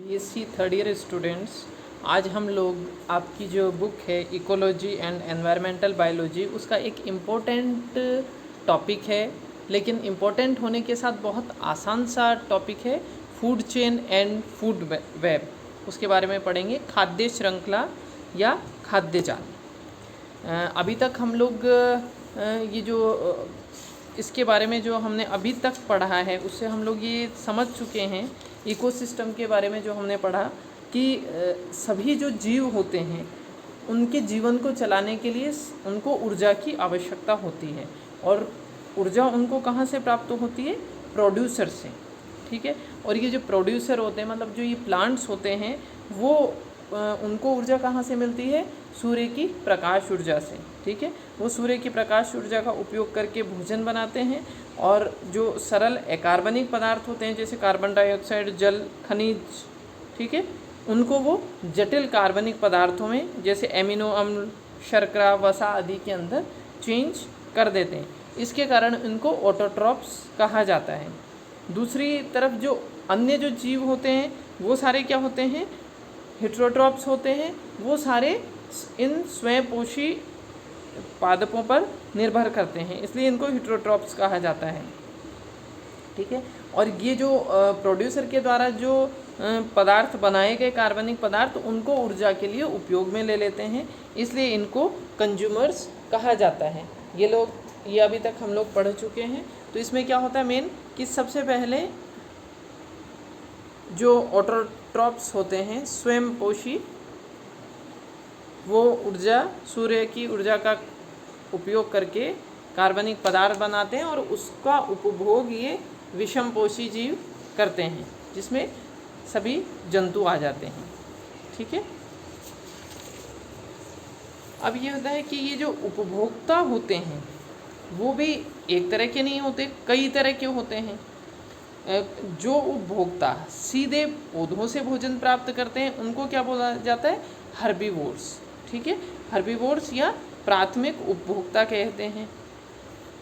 BSc third year students, आज हम लोग आपकी जो बुक है इकोलॉजी एंड एनवायरमेंटल बायोलॉजी, उसका एक इम्पोर्टेंट टॉपिक है, लेकिन इम्पोर्टेंट होने के साथ बहुत आसान सा टॉपिक है, food chain and food web. उसके बारे में पढ़ेंगे, खाद्य श्रृंखला या खाद्य जाल। अभी तक हम लोग ये जो इसके बारे में जो हमने अभी तक पढ़ा है उससे हम लोग ये समझ चुके हैं, इकोसिस्टम के बारे में जो हमने पढ़ा कि सभी जो जीव होते हैं उनके जीवन को चलाने के लिए उनको ऊर्जा की आवश्यकता होती है, और ऊर्जा उनको कहाँ से प्राप्त होती है? प्रोड्यूसर से। ठीक है, और ये जो प्रोड्यूसर होते हैं, मतलब जो ये प्लांट्स होते हैं, वो उनको ऊर्जा कहाँ से मिलती है? सूर्य की प्रकाश ऊर्जा से। ठीक है, वो सूर्य की प्रकाश ऊर्जा का उपयोग करके भोजन बनाते हैं, और जो सरल अकार्बनिक पदार्थ होते हैं जैसे कार्बन डाइऑक्साइड, जल, खनिज, ठीक है, उनको वो जटिल कार्बनिक पदार्थों में जैसे एमिनो अम्ल, शर्करा, वसा आदि के अंदर चेंज कर देते हैं। इसके कारण इनको ऑटोट्रॉप्स कहा जाता है। दूसरी तरफ जो अन्य जो जीव होते हैं वो सारे क्या होते हैं? हेटेरोट्रॉप्स होते हैं। वो सारे इन स्वयंपोषी पादपों पर निर्भर करते हैं, इसलिए इनको हेटेरोट्रॉप्स कहा जाता है। ठीक है, और ये जो प्रोड्यूसर के द्वारा जो पदार्थ बनाए गए कार्बनिक पदार्थ, उनको ऊर्जा के लिए उपयोग में ले लेते हैं, इसलिए इनको कंज्यूमर्स कहा जाता है। ये अभी तक हम लोग पढ़ चुके हैं। तो इसमें क्या होता है मेन कि सबसे पहले जो ऑटोट्रॉप्स होते हैं स्वयंपोषी, वो ऊर्जा, सूर्य की ऊर्जा का उपयोग करके कार्बनिक पदार्थ बनाते हैं, और उसका उपभोग ये विषमपोषी जीव करते हैं, जिसमें सभी जंतु आ जाते हैं। ठीक है, अब ये होता है कि ये जो उपभोक्ता होते हैं वो भी एक तरह के नहीं होते, कई तरह के होते हैं। जो उपभोक्ता सीधे पौधों से भोजन प्राप्त करते हैं उनको क्या बोला जाता है? हर्बीवोर्स। ठीक है, हर्बीवोर्स या प्राथमिक उपभोक्ता कहते हैं।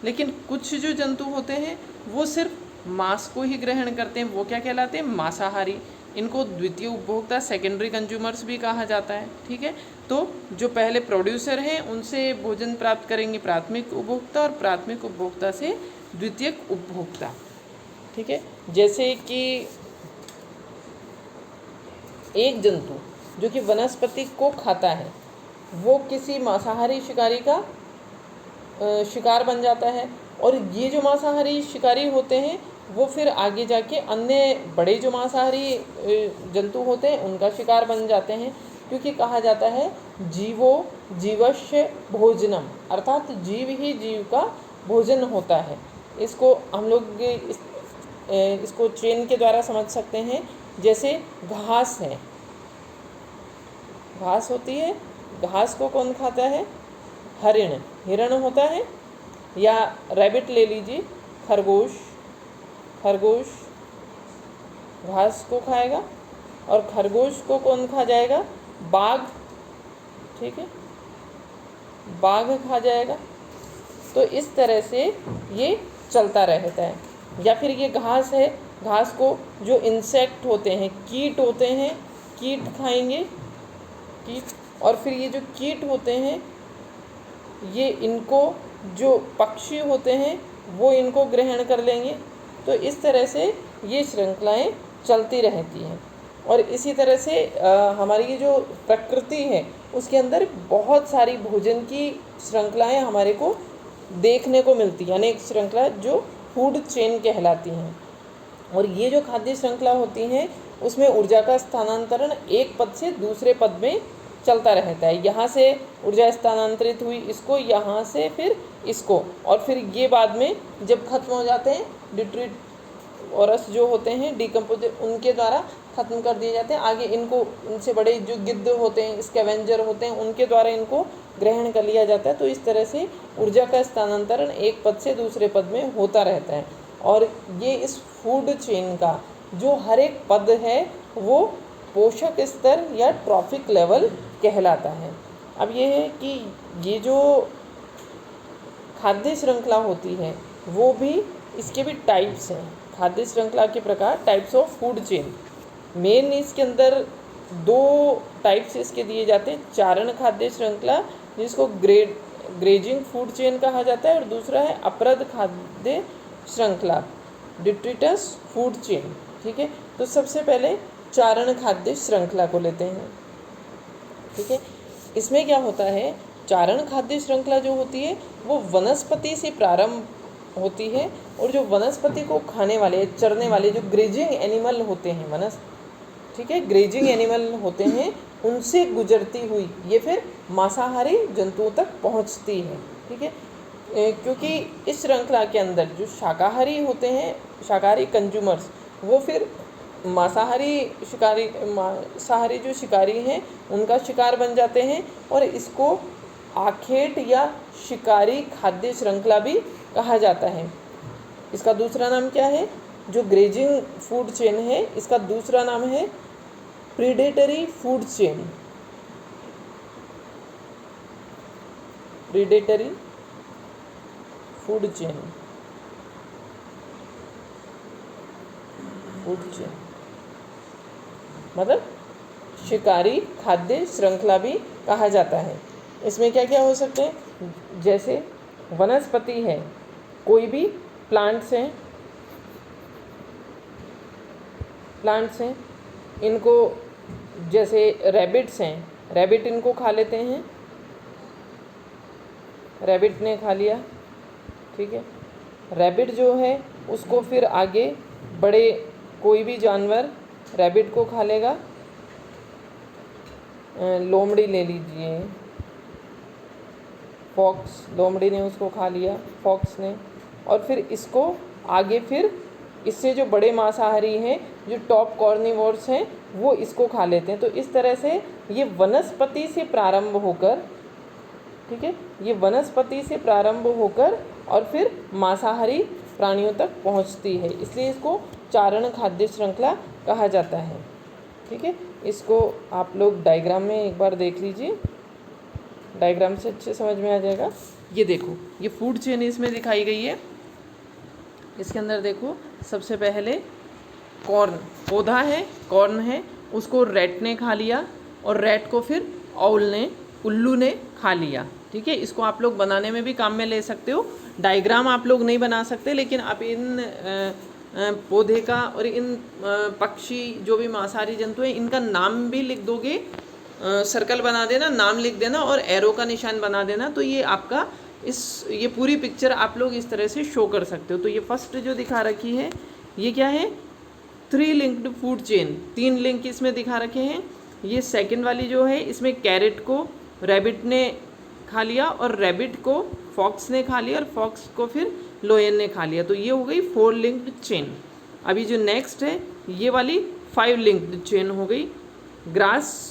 लेकिन कुछ जो जंतु होते हैं वो सिर्फ मांस को ही ग्रहण करते हैं, वो क्या कहलाते हैं? मांसाहारी। इनको द्वितीय उपभोक्ता, सेकेंडरी कंज्यूमर्स भी कहा जाता है। ठीक है, तो जो पहले प्रोड्यूसर हैं उनसे भोजन प्राप्त करेंगे प्राथमिक उपभोक्ता, और प्राथमिक उपभोक्ता से द्वितीयक उपभोक्ता। ठीक है, जैसे कि एक जंतु जो कि वनस्पति को खाता है वो किसी मांसाहारी शिकारी का शिकार बन जाता है, और ये जो मांसाहारी शिकारी होते हैं वो फिर आगे जाके अन्य बड़े जो मांसाहारी जंतु होते हैं उनका शिकार बन जाते हैं, क्योंकि कहा जाता है जीवो जीवस्य भोजनम, अर्थात जीव ही जीव का भोजन होता है। इसको हम लोग इसको चेन के द्वारा समझ सकते हैं। जैसे घास है, घास होती है, घास को कौन खाता है? हरिण, हिरण होता है, या रैबिट ले लीजिए, खरगोश, खरगोश घास को खाएगा, और खरगोश को कौन खा जाएगा? बाघ। ठीक है, बाघ खा जाएगा। तो इस तरह से ये चलता रहता है। या फिर ये घास है, घास को जो इंसेक्ट होते हैं, कीट होते हैं, कीट खाएंगे, कीट। और फिर ये जो कीट होते हैं ये इनको, जो पक्षी होते हैं वो इनको ग्रहण कर लेंगे। तो इस तरह से ये श्रृंखलाएं चलती रहती हैं। और इसी तरह से हमारी ये जो प्रकृति है उसके अंदर बहुत सारी भोजन की श्रृंखलाएं हमारे को देखने को मिलती हैं, अनेक श्रृंखला जो फूड चेन कहलाती हैं। और ये जो खाद्य श्रृंखला होती हैं उसमें ऊर्जा का स्थानांतरण एक पद से दूसरे पद में चलता रहता है। यहाँ से ऊर्जा स्थानांतरित हुई इसको, यहाँ से फिर इसको, और फिर ये बाद में जब खत्म हो जाते हैं डिट्रीटोरस जो होते हैं डिकम्पोजर, उनके द्वारा ख़त्म कर दिए जाते हैं। आगे इनको, इनसे बड़े जो गिद्ध होते हैं, स्कैवेंजर होते हैं, उनके द्वारा इनको ग्रहण कर लिया जाता है। तो इस तरह से ऊर्जा का स्थानांतरण एक पद से दूसरे पद में होता रहता है। और ये इस फूड चेन का जो हर एक पद है वो पोषक स्तर या ट्रॉफिक लेवल कहलाता है। अब ये है कि ये जो खाद्य श्रृंखला होती है वो भी, इसके भी टाइप्स हैं। खाद्य श्रृंखला के प्रकार, types of food chain. Main इसके अंदर दो टाइप्स इसके दिए जाते हैं। चारण खाद्य श्रृंखला जिसको ग्रेजिंग फूड चेन कहा जाता है, और दूसरा है अपरद खाद्य श्रृंखला डिट्रिटस फूड चेन। ठीक है, तो सबसे पहले चारण खाद्य श्रृंखला को लेते हैं। ठीक है, इसमें क्या होता है, चारण खाद्य श्रृंखला जो होती है वो वनस्पति से प्रारंभ होती है, और जो वनस्पति को खाने वाले, चरने वाले जो ग्रेजिंग एनिमल होते हैं ठीक है, ग्रेजिंग एनिमल होते हैं, उनसे गुजरती हुई ये फिर मांसाहारी जंतुओं तक पहुंचती है। ठीक है, क्योंकि इस श्रृंखला के अंदर जो शाकाहारी होते हैं, शाकाहारी कंज्यूमर्स, वो फिर मांसाहारी जो शिकारी हैं उनका शिकार बन जाते हैं, और इसको आखेट या शिकारी खाद्य श्रृंखला भी कहा जाता है। इसका दूसरा नाम क्या है, जो ग्रेजिंग फूड चेन है, इसका दूसरा नाम है predatory food chain. Predatory food chain, मतलब शिकारी खाद्य श्रृंखला भी कहा जाता है। इसमें क्या क्या हो सकते हैं, जैसे वनस्पति है, कोई भी प्लांट्स हैं, इनको, जैसे रैबिट्स हैं, रैबिट इनको खा लेते हैं, रैबिट ने खा लिया। ठीक है, रैबिट जो है उसको फिर आगे बड़े कोई भी जानवर रैबिट को खा लेगा। लोमड़ी ले लीजिए, फॉक्स, लोमड़ी ने उसको खा लिया, फॉक्स ने, और फिर इसको आगे फिर इससे जो बड़े मांसाहारी हैं, जो टॉप कॉर्निवोर्स हैं, वो इसको खा लेते हैं। तो इस तरह से ये वनस्पति से प्रारंभ होकर, ठीक है, ये वनस्पति से प्रारंभ होकर और फिर मांसाहारी प्राणियों तक पहुंचती है, इसलिए इसको चारण खाद्य श्रृंखला कहा जाता है। ठीक है, इसको आप लोग डायग्राम में एक बार देख लीजिए, डायग्राम से अच्छे समझ में आ जाएगा। ये देखो, ये फूड चेन इसमें दिखाई गई है। इसके अंदर देखो, सबसे पहले कॉर्न, पौधा है, कॉर्न है, उसको रैट ने खा लिया, और रैट को फिर उल्लू ने खा लिया। ठीक है, इसको आप लोग बनाने में भी काम में ले सकते हो। डायग्राम आप लोग नहीं बना सकते, लेकिन आप इन पौधे का और इन पक्षी जो भी मांसाहारी जंतु हैं, इनका नाम भी लिख दोगे, सर्कल बना देना, नाम लिख देना और एरो का निशान बना देना, तो ये आपका ये पूरी पिक्चर आप लोग इस तरह से शो कर सकते हो। तो ये फर्स्ट जो दिखा रखी है, ये क्या है, 3 लिंक्ड फूड चेन, 3 लिंक इसमें दिखा रखे हैं। ये सेकंड वाली जो है, इसमें कैरेट को रैबिट ने खा लिया, और रैबिट को फॉक्स ने खा लिया, और फॉक्स को फिर लोयन ने खा लिया। तो ये हो गई 4 लिंक्ड चेन। अभी जो नेक्स्ट है, ये वाली 5 लिंक्ड चेन हो गई। ग्रास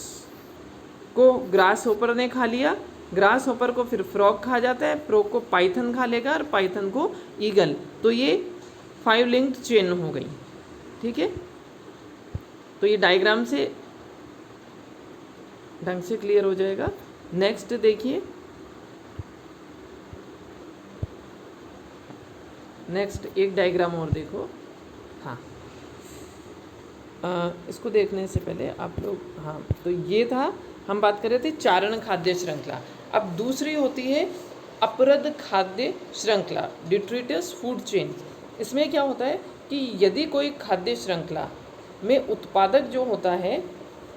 को ग्रास होपर ने खा लिया, ग्रास होपर को फिर फ्रॉग खा जाता है, फ्रॉग को पाइथन खा लेगा, और पाइथन को ईगल। तो ये 5 लिंक्ड चेन हो गई। ठीक है, तो ये डायग्राम से ढंग से क्लियर हो जाएगा। नेक्स्ट देखिए, नेक्स्ट एक डायग्राम और देखो। हाँ, इसको देखने से पहले आप लोग, हाँ, तो ये था, हम बात कर रहे थे चारण खाद्य श्रृंखला। अब दूसरी होती है अपरद खाद्य श्रृंखला, डिट्रिटस फूड चेन। इसमें क्या होता है कि यदि कोई खाद्य श्रृंखला में उत्पादक जो होता है,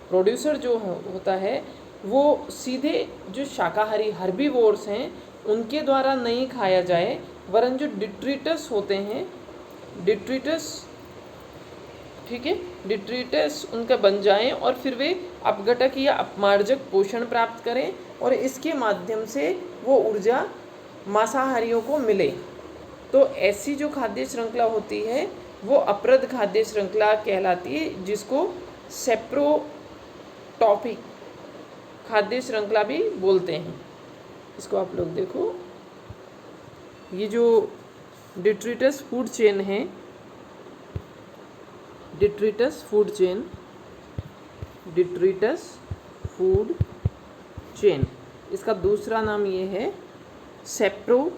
प्रोड्यूसर जो होता है, वो सीधे जो शाकाहारी हर्बीवोर्स हैं उनके द्वारा नहीं खाया जाए, वरन जो डिट्रिटस होते हैं, डिट्रिटस, ठीक है, डिट्रिटस उनका बन जाएं, और फिर वे अपघटक या अपमार्जक पोषण प्राप्त करें, और इसके माध्यम से वो ऊर्जा मांसाहारियों को मिले। तो ऐसी जो खाद्य श्रृंखला होती है वो अपरद खाद्य श्रृंखला कहलाती है, जिसको सेप्रोटॉपिक खाद्य श्रृंखला भी बोलते हैं। इसको आप लोग देखो, ये जो डिट्रिटस फूड चेन है, detritus food chain, detritus food chain, इसका दूसरा नाम ये है सेप्रोट्रॉपिक।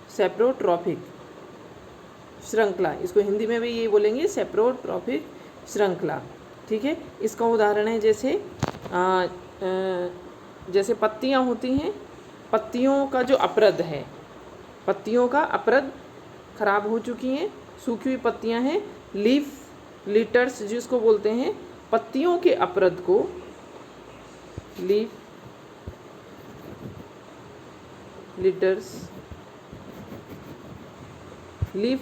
सेप्रोट्रॉफिक श्रृंखला, इसको हिंदी में भी ये बोलेंगे सेप्रोट्रॉफिक श्रृंखला। ठीक है, इसका उदाहरण है जैसे पत्तियाँ होती हैं, पत्तियों का जो अपरद है, पत्तियों का अपरद खराब हो चुकी हैं, सूखी हुई पत्तियाँ हैं, लीफ लिटर्स जिसको बोलते हैं, पत्तियों के अपरद को लीफ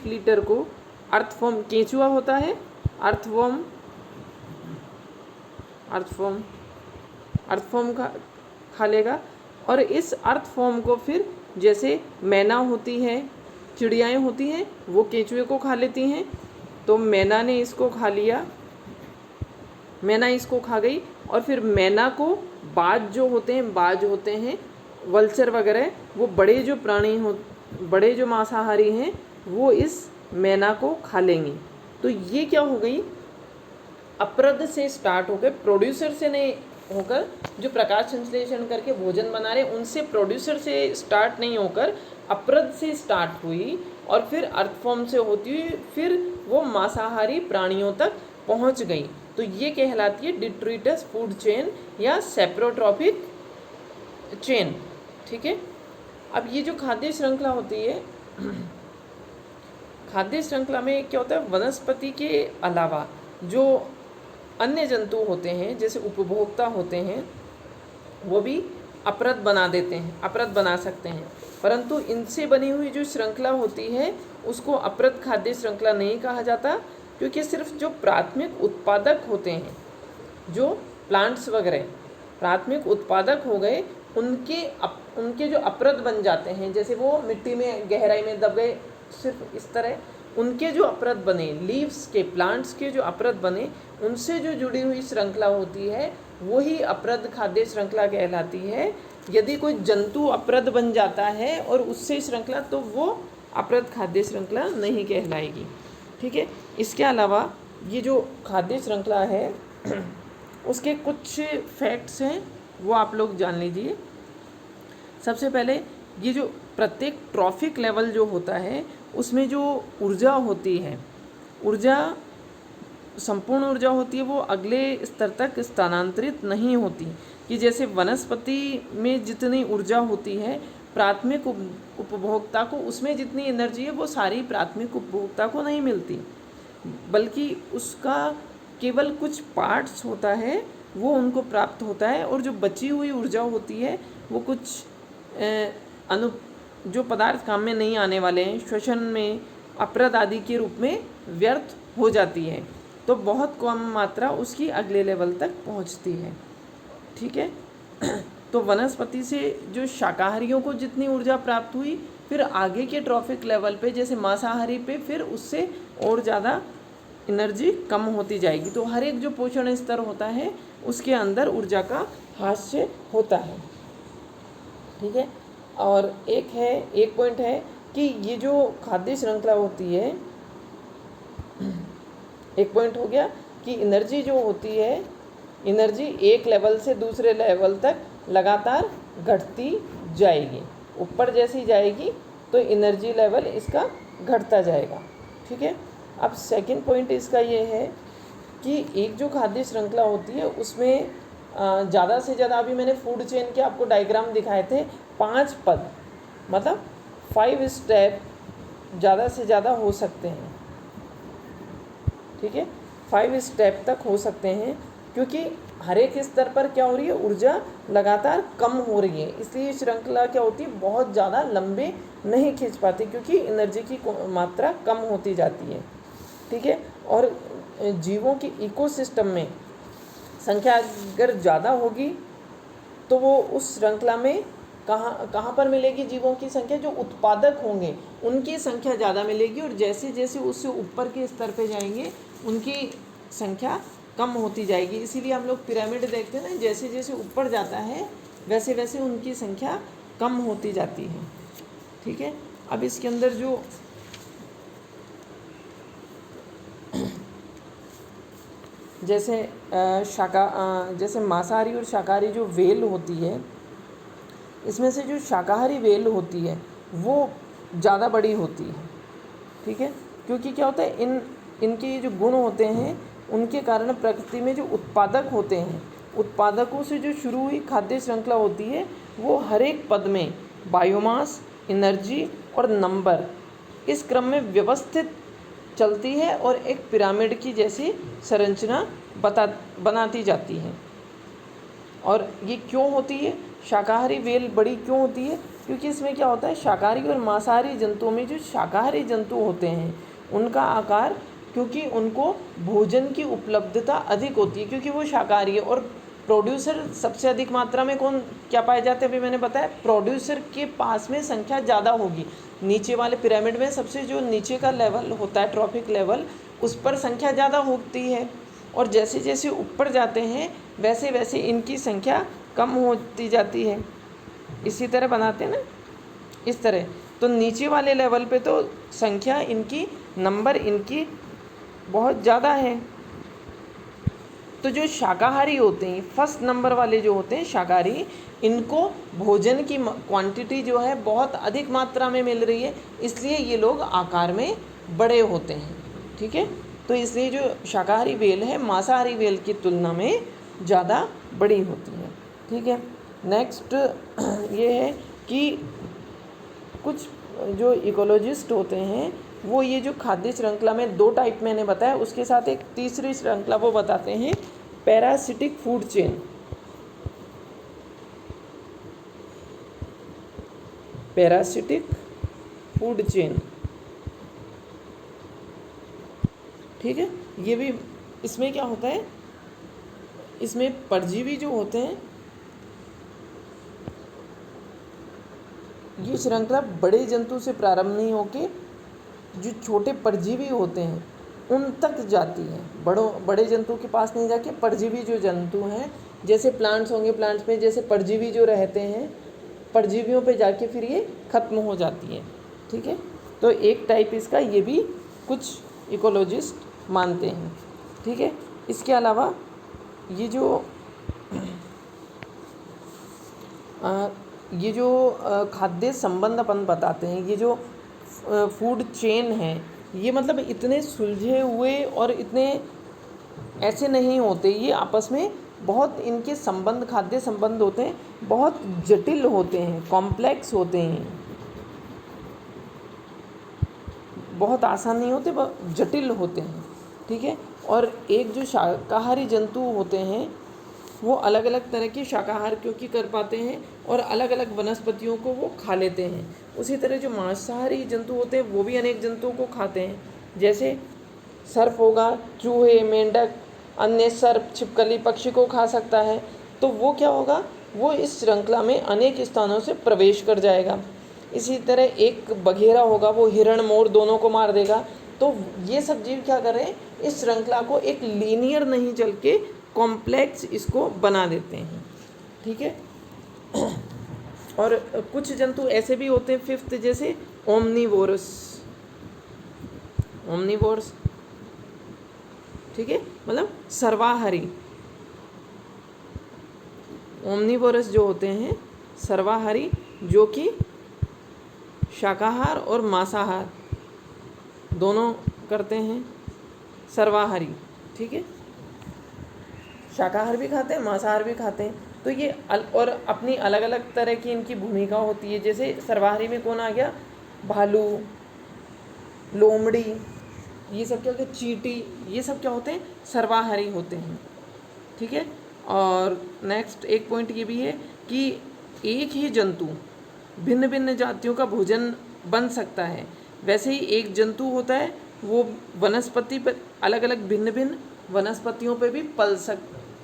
लिटर को अर्थवर्म, केंचुआ होता है, अर्थवर्म का खा लेगा। और इस अर्थवर्म को फिर जैसे मैना होती है, चिड़ियाएँ होती हैं, वो केंचुए को खा लेती हैं, तो मैना ने इसको खा लिया, मैना इसको खा गई। और फिर मैना को बाज होते हैं वल्चर वगैरह, वो बड़े जो प्राणी हो, बड़े जो मांसाहारी हैं, वो इस मैना को खा लेंगे। तो ये क्या हो गई, अपरद से स्टार्ट होकर, प्रोड्यूसर से नहीं होकर, जो प्रकाश संश्लेषण करके भोजन बना रहे उनसे, प्रोड्यूसर से स्टार्ट नहीं होकर अपरद से स्टार्ट हुई और फिर अर्थफॉर्म से होती हुई फिर वो मांसाहारी प्राणियों तक पहुंच गई। तो ये कहलाती है डिट्रीटस फूड चेन या सेप्रोट्रॉफिक चेन। ठीक है, अब ये जो खाद्य श्रृंखला होती है, खाद्य श्रृंखला में क्या होता है, वनस्पति के अलावा जो अन्य जंतु होते हैं, जैसे उपभोक्ता होते हैं, वो भी अपरद बना देते हैं, अपरद बना सकते हैं, परंतु इनसे बनी हुई जो श्रृंखला होती है उसको अपरद खाद्य श्रृंखला नहीं कहा जाता, क्योंकि सिर्फ जो प्राथमिक उत्पादक होते हैं, जो प्लांट्स वगैरह प्राथमिक उत्पादक हो गए, उनके जो अपरद बन जाते हैं, जैसे वो मिट्टी में गहराई में दब गए, सिर्फ इस तरह उनके जो अपरद बने, लीव्स के, प्लांट्स के जो अपरद बने, उनसे जो जुड़ी हुई श्रृंखला होती है वही अपरद खाद्य श्रृंखला कहलाती है। यदि कोई जंतु अपरद बन जाता है और उससे श्रृंखला, तो वो अपरद खाद्य श्रृंखला नहीं कहलाएगी। ठीक है, इसके अलावा ये जो खाद्य श्रृंखला है उसके कुछ फैक्ट्स हैं, वो आप लोग जान लीजिए। सबसे पहले, ये जो प्रत्येक ट्रॉफिक लेवल जो होता है उसमें जो ऊर्जा होती है, संपूर्ण ऊर्जा होती है, वो अगले स्तर तक स्थानांतरित नहीं होती। कि जैसे वनस्पति में जितनी ऊर्जा होती है प्राथमिक उपभोक्ता को, उसमें जितनी एनर्जी है वो सारी प्राथमिक उपभोक्ता को नहीं मिलती, बल्कि उसका केवल कुछ पार्ट्स होता है वो उनको प्राप्त होता है। और जो बची हुई ऊर्जा होती है वो कुछ जो पदार्थ काम में नहीं आने वाले हैं, श्वसन में, अपरद आदि के रूप में व्यर्थ हो जाती है, तो बहुत कम मात्रा उसकी अगले लेवल तक पहुंचती है। ठीक है, तो वनस्पति से जो शाकाहारियों को जितनी ऊर्जा प्राप्त हुई, फिर आगे के ट्रॉफिक लेवल पे जैसे मांसाहारी पे फिर उससे और ज़्यादा एनर्जी कम होती जाएगी। तो हर एक जो पोषण स्तर होता है उसके अंदर ऊर्जा का हास्य होता है। ठीक है, और एक पॉइंट है कि ये जो खाद्य श्रृंखला होती है, एक पॉइंट हो गया कि एनर्जी जो होती है, एनर्जी एक लेवल से दूसरे लेवल तक लगातार घटती जाएगी, ऊपर जैसी जाएगी तो एनर्जी लेवल इसका घटता जाएगा। ठीक है, अब सेकंड पॉइंट इसका ये है कि एक जो खाद्य श्रृंखला होती है उसमें ज़्यादा से ज़्यादा, अभी मैंने फूड चेन के आपको डायग्राम दिखाए थे, 5 पद, मतलब 5 स्टेप ज़्यादा से ज़्यादा हो सकते हैं। ठीक है, 5 स्टेप तक हो सकते हैं, क्योंकि हर एक स्तर पर क्या हो रही है, ऊर्जा लगातार कम हो रही है, इसलिए श्रृंखला क्या होती है, बहुत ज़्यादा लंबे नहीं खींच पाती, क्योंकि एनर्जी की मात्रा कम होती जाती है। ठीक है, और जीवों की इकोसिस्टम में संख्या अगर ज़्यादा होगी तो वो उस श्रृंखला में कहाँ पर मिलेगी, जीवों की संख्या, जो उत्पादक होंगे उनकी संख्या ज़्यादा मिलेगी, और जैसे जैसे उससे ऊपर के स्तर पे जाएंगे उनकी संख्या कम होती जाएगी। इसीलिए हम लोग पिरामिड देखते हैं ना, जैसे जैसे ऊपर जाता है वैसे वैसे उनकी संख्या कम होती जाती है। ठीक है, अब इसके अंदर जो जैसे मांसाहारी और शाकाहारी जो वेल होती है, इसमें से जो शाकाहारी वेल होती है वो ज़्यादा बड़ी होती है, ठीक है, क्योंकि क्या होता है इनके जो गुण होते हैं उनके कारण प्रकृति में जो उत्पादक होते हैं, उत्पादकों से जो शुरू हुई खाद्य श्रृंखला होती है वो हर एक पद में बायोमास, एनर्जी और नंबर इस क्रम में व्यवस्थित चलती है और एक पिरामिड की जैसी संरचना बनाती जाती है। और ये क्यों होती है, शाकाहारी वेल बड़ी क्यों होती है, क्योंकि इसमें क्या होता है, शाकाहारी और मांसाहारी जंतुओं में जो शाकाहारी जंतु होते हैं उनका आकार, क्योंकि उनको भोजन की उपलब्धता अधिक होती है क्योंकि वो शाकाहारी है, और प्रोड्यूसर सबसे अधिक मात्रा में कौन क्या पाए जाते हैं, अभी मैंने बताया प्रोड्यूसर के पास में संख्या ज़्यादा होगी। नीचे वाले पिरामिड में सबसे जो नीचे का लेवल होता है ट्रॉफिक लेवल, उस पर संख्या ज़्यादा होती है, और जैसे जैसे ऊपर जाते हैं वैसे वैसे इनकी संख्या कम होती जाती है। इसी तरह बनाते हैं ना, इस तरह। तो नीचे वाले लेवल पे तो संख्या इनकी, नंबर इनकी बहुत ज़्यादा है। तो जो शाकाहारी होते हैं, फर्स्ट नंबर वाले जो होते हैं शाकाहारी, इनको भोजन की क्वांटिटी जो है बहुत अधिक मात्रा में मिल रही है, इसलिए ये लोग आकार में बड़े होते हैं, ठीक है। तो इसलिए जो शाकाहारी वेल है मांसाहारी वेल की तुलना में ज़्यादा बड़ी होती है, ठीक है। नेक्स्ट ये है कि कुछ जो इकोलॉजिस्ट होते हैं वो ये जो खाद्य श्रृंखला में 2 टाइप मैंने बताया, उसके साथ एक तीसरी श्रृंखला वो बताते हैं parasitic food chain. Parasitic food chain, ठीक है। ये भी, इसमें क्या होता है, इसमें परजीवी जो होते हैं, ये श्रृंखला बड़े जंतु से प्रारंभ नहीं होके जो छोटे परजीवी होते हैं उन तक जाती है। बड़े जंतु के पास नहीं जाके परजीवी जो जंतु हैं, जैसे प्लांट्स होंगे, प्लांट्स में जैसे परजीवी जो रहते हैं, परजीवियों पे जाके फिर ये खत्म हो जाती है, ठीक है। तो एक टाइप इसका ये भी कुछ इकोलॉजिस्ट मानते हैं, ठीक है। इसके अलावा ये जो खाद्य संबंध अपन बताते हैं, ये जो फूड चेन है, ये मतलब इतने सुलझे हुए और इतने ऐसे नहीं होते, ये आपस में बहुत इनके संबंध, खाद्य संबंध होते हैं, बहुत जटिल होते हैं, कॉम्प्लेक्स होते हैं, बहुत आसान नहीं होते, बहुत जटिल होते हैं, ठीक है। और एक जो शाकाहारी जंतु होते हैं वो अलग अलग तरह की शाकाहार क्योंकि कर पाते हैं और अलग अलग वनस्पतियों को वो खा लेते हैं। उसी तरह जो मांसाहारी जंतु होते हैं वो भी अनेक जंतुओं को खाते हैं, जैसे सर्प होगा, चूहे, मेंढक, अन्य सर्प, छिपकली, पक्षी को खा सकता है। तो वो क्या होगा, वो इस श्रृंखला में अनेक स्थानों से प्रवेश कर जाएगा। इसी तरह एक बघेरा होगा, वो हिरण, मोर दोनों को मार देगा। तो ये सब जीव क्या कर रहे हैं, इस श्रृंखला को एक लीनियर नहीं चल के कॉम्प्लेक्स इसको बना देते हैं, ठीक है। और कुछ जंतु ऐसे भी होते हैं, फिफ्थ जैसे ओमनीवोरस, ठीक है, मतलब सर्वाहारी। ओमनीवोरस जो होते हैं सर्वाहारी, जो कि शाकाहार और मांसाहार दोनों करते हैं, सर्वाहारी, ठीक है। शाकाहार भी खाते हैं, मांसाहार भी खाते हैं। तो ये और अपनी अलग अलग तरह की इनकी भूमिका होती है। जैसे सर्वाहारी में कौन आ गया, भालू, लोमड़ी, ये सब क्या होते हैं, चींटी, ये सब क्या होते हैं, सर्वाहारी होते हैं, ठीक है। और नेक्स्ट एक पॉइंट ये भी है कि एक ही जंतु भिन्न भिन्न जातियों का भोजन बन सकता है। वैसे ही एक जंतु होता है वो वनस्पति पर अलग अलग भिन्न भिन्न वनस्पतियों पे भी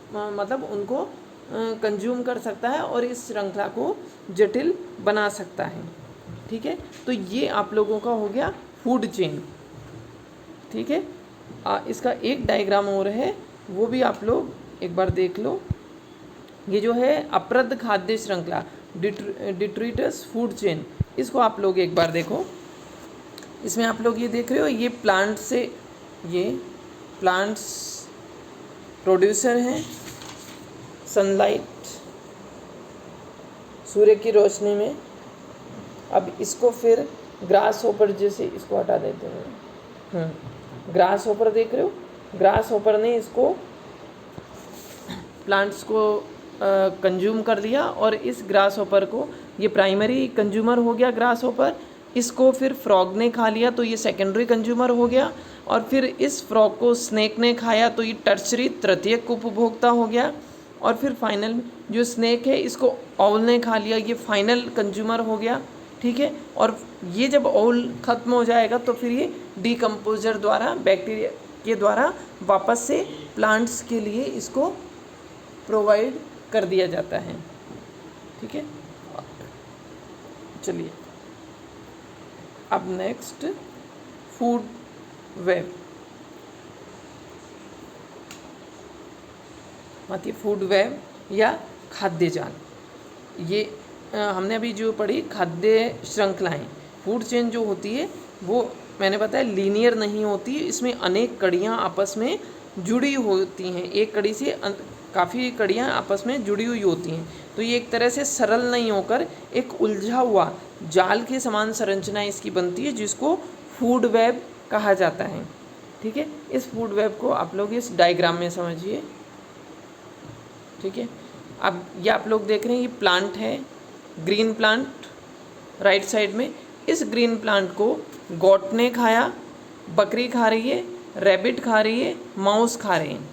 मतलब उनको कंज्यूम कर सकता है और इस श्रृंखला को जटिल बना सकता है, ठीक है। तो ये आप लोगों का हो गया फूड चेन, ठीक है। इसका एक डायग्राम और है, वो भी आप लोग एक बार देख लो। ये जो है अप्रद खाद्य श्रृंखला, डिट्रीटस फूड चेन, इसको आप लोग एक बार देखो। इसमें आप लोग ये देख रहे हो, ये प्लांट्स प्रोड्यूसर हैं, सनलाइट सूर्य की रोशनी में। अब इसको फिर ग्रास होपर, जैसे इसको हटा देते हैं, ग्रास होपर देख रहे हो, ग्रास होपर ने इसको प्लांट्स को कंज्यूम कर लिया, और इस ग्रास होपर को, ये प्राइमरी कंज्यूमर हो गया ग्रास होपर, इसको फिर फ्रॉग ने खा लिया तो ये सेकेंडरी कंज्यूमर हो गया, और फिर इस फ्रॉग को स्नेक ने खाया तो ये टर्शरी तृतीयक उपभोक्ता हो गया, और फिर फाइनल जो स्नेक है इसको ऑल ने खा लिया, ये फाइनल कंज्यूमर हो गया। ठीक है, और ये जब ऑल ख़त्म हो जाएगा तो फिर ये डीकम्पोजर द्वारा, बैक्टीरिया के द्वारा वापस से प्लांट्स के लिए इसको प्रोवाइड कर दिया जाता है। ठीक है, चलिए अब नेक्स्ट फूड वेब। मतलब फूड वेब या खाद्य जाल, ये हमने अभी जो पढ़ी खाद्य श्रृंखलाएं, फूड चेन जो होती है वो मैंने बताया लीनियर नहीं होती, इसमें अनेक कड़ियाँ आपस में जुड़ी होती हैं, एक कड़ी से काफ़ी कड़ियाँ आपस में जुड़ी हुई होती हैं, तो ये एक तरह से सरल नहीं होकर एक उलझा हुआ जाल के समान संरचना इसकी बनती है, जिसको फूड वेब कहा जाता है। ठीक है, इस फूड वेब को आप लोग इस डायग्राम में समझिए। ठीक है, अब ये आप लोग देख रहे हैं, ये प्लांट है, ग्रीन प्लांट राइट साइड में। इस ग्रीन प्लांट को गोट ने खाया, बकरी खा रही है, रैबिट खा रही है, माउस खा रहे हैं।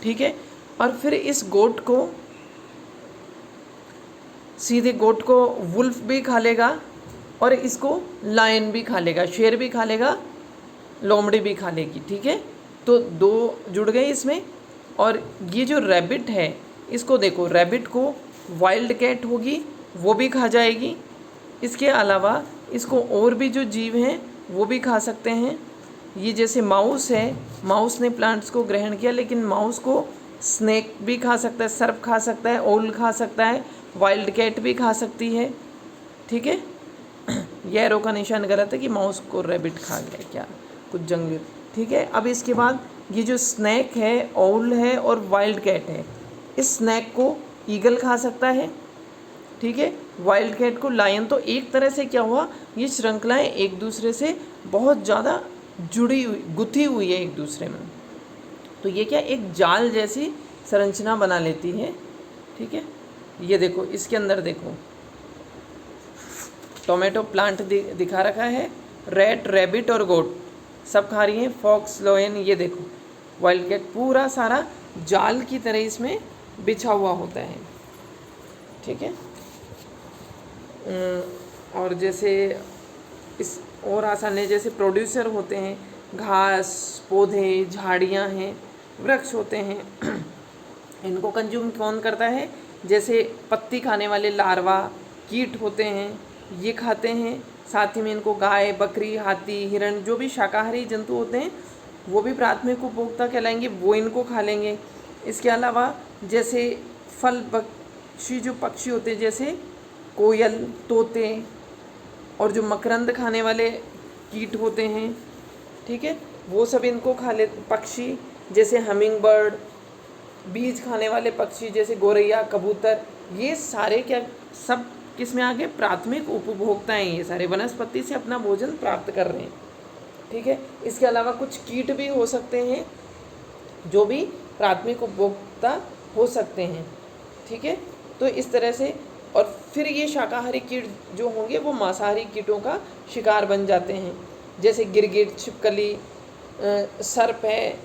ठीक है, और फिर इस गोट को सीधे गोट को वुल्फ भी खा लेगा, और इसको लायन भी खा लेगा, शेर भी खा लेगा, लोमड़ी भी खा लेगी। ठीक है, तो दो जुड़ गए इसमें। और ये जो रैबिट है, इसको देखो, रैबिट को वाइल्ड कैट होगी वो भी खा जाएगी। इसके अलावा इसको और भी जो जीव हैं वो भी खा सकते हैं। ये जैसे माउस है, माउस ने प्लांट्स को ग्रहण किया, लेकिन माउस को स्नेक भी खा सकता है, सर्प खा सकता है, ओल खा सकता है, वाइल्ड कैट भी खा सकती है। ठीक है, यह एरो का निशान गलत है कि माउस को रैबिट खा गया क्या, कुछ जंगली। ठीक है, अब इसके बाद ये जो स्नेक है, ओल है और वाइल्ड कैट है, इस स्नेक को ईगल खा सकता है। ठीक है, वाइल्ड कैट को लायन। तो एक तरह से क्या हुआ, ये श्रृंखलाएं एक दूसरे से बहुत ज़्यादा जुड़ी हुई, गुथी हुई है एक दूसरे में, तो ये क्या एक जाल जैसी संरचना बना लेती है। ठीक है, ये देखो, इसके अंदर देखो टोमेटो प्लांट दिखा रखा है, रैट, रैबिट और गोट सब खा रही हैं, फॉक्स, लोयन, ये देखो वाइल्ड कैट, पूरा सारा जाल की तरह इसमें बिछा हुआ होता है। ठीक है, और जैसे इस और आसान है, जैसे प्रोड्यूसर होते हैं, घास, पौधे, झाड़ियाँ हैं, वृक्ष होते हैं, इनको कंज्यूम कौन करता है, जैसे पत्ती खाने वाले लार्वा, कीट होते हैं, ये खाते हैं। साथ ही में इनको गाय, बकरी, हाथी, हिरण, जो भी शाकाहारी जंतु होते हैं वो भी प्राथमिक उपभोक्ता कहलाएंगे, वो इनको खा लेंगे। इसके अलावा जैसे फल पक्षी, जो पक्षी होते हैं जैसे कोयल, तोते, और जो मकरंद खाने वाले कीट होते हैं, ठीक है, वो सब इनको खा ले। पक्षी जैसे हमिंग बर्ड, बीज खाने वाले पक्षी जैसे गोरैया, कबूतर, ये सारे क्या सब किस में आ गए, प्राथमिक उपभोक्ता हैं, ये सारे वनस्पति से अपना भोजन प्राप्त कर रहे हैं। ठीक है, इसके अलावा कुछ कीट भी हो सकते हैं जो भी प्राथमिक उपभोक्ता हो सकते हैं। ठीक है, तो इस तरह से, और फिर ये शाकाहारी कीट जो होंगे वो मांसाहारी कीटों का शिकार बन जाते हैं, जैसे गिरगिट, छिपकली, सर्प है,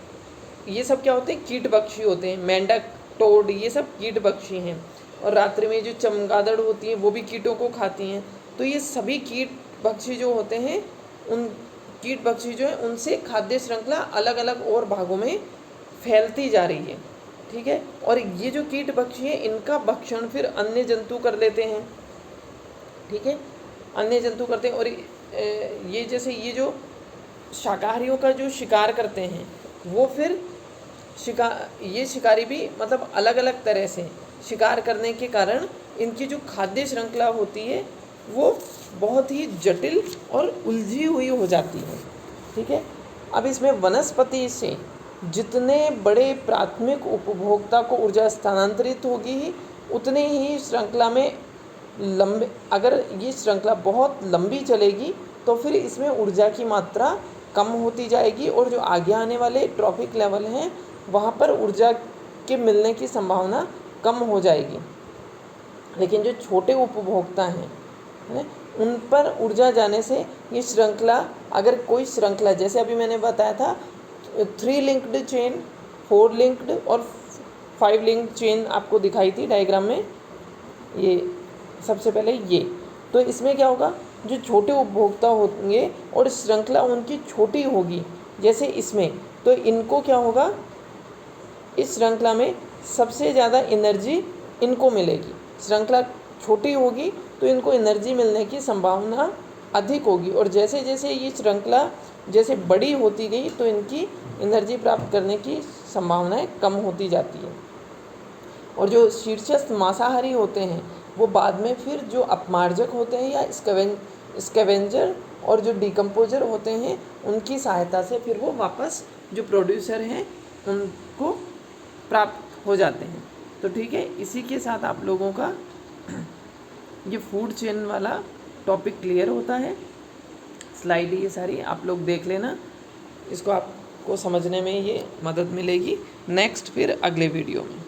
ये सब क्या होते हैं, कीटभक्षी होते हैं। मेंढक, टोड, ये सब कीटभक्षी हैं। और रात्रि में जो चमगादड़ होती हैं वो भी कीटों को खाती हैं। तो ये सभी कीटभक्षी जो होते हैं, उन कीटभक्षी जो है उनसे खाद्य श्रृंखला अलग अलग और भागों में फैलती जा रही है। ठीक है, और ये जो कीटभक्षी हैं इनका भक्षण फिर अन्य जंतु कर लेते हैं। ठीक है, अन्य जंतु करते हैं, और ये जैसे ये जो शाकाहारियों का जो शिकार करते हैं वो फिर ये शिकारी भी मतलब अलग अलग तरह से शिकार करने के कारण इनकी जो खाद्य श्रृंखला होती है वो बहुत ही जटिल और उलझी हुई हो जाती है। ठीक है, अब इसमें वनस्पति से जितने बड़े प्राथमिक उपभोक्ता को ऊर्जा स्थानांतरित होगी, उतने ही श्रृंखला में अगर ये श्रृंखला बहुत लंबी चलेगी तो फिर इसमें ऊर्जा की मात्रा कम होती जाएगी और जो आगे आने वाले ट्रॉफिक लेवल हैं वहाँ पर ऊर्जा के मिलने की संभावना कम हो जाएगी। लेकिन जो छोटे उपभोक्ता हैं उन पर ऊर्जा जाने से ये श्रृंखला, अगर कोई श्रृंखला जैसे अभी मैंने बताया था 3 लिंक्ड चेन, 4 लिंक्ड और 5 लिंक्ड चेन आपको दिखाई थी डायग्राम में, ये सबसे पहले ये, तो इसमें क्या होगा, जो छोटे उपभोक्ता होंगे और श्रृंखला उनकी छोटी होगी जैसे इसमें, तो इनको क्या होगा, इस श्रृंखला में सबसे ज़्यादा एनर्जी इनको मिलेगी। श्रृंखला छोटी होगी तो इनको एनर्जी मिलने की संभावना अधिक होगी और जैसे जैसे ये श्रृंखला जैसे बड़ी होती गई तो इनकी एनर्जी प्राप्त करने की संभावनाएं कम होती जाती है। और जो शीर्षस्थ मांसाहारी होते हैं वो बाद में फिर जो अपमार्जक होते हैं या स्कैवेंजर और जो डिकम्पोजर होते हैं उनकी सहायता से फिर वो वापस जो प्रोड्यूसर हैं उनको प्राप्त हो जाते हैं। तो ठीक है, इसी के साथ आप लोगों का ये फूड चेन वाला टॉपिक क्लियर होता है। स्लाइड ये सारी आप लोग देख लेना, इसको आपको समझने में ये मदद मिलेगी नेक्स्ट फिर अगले वीडियो में।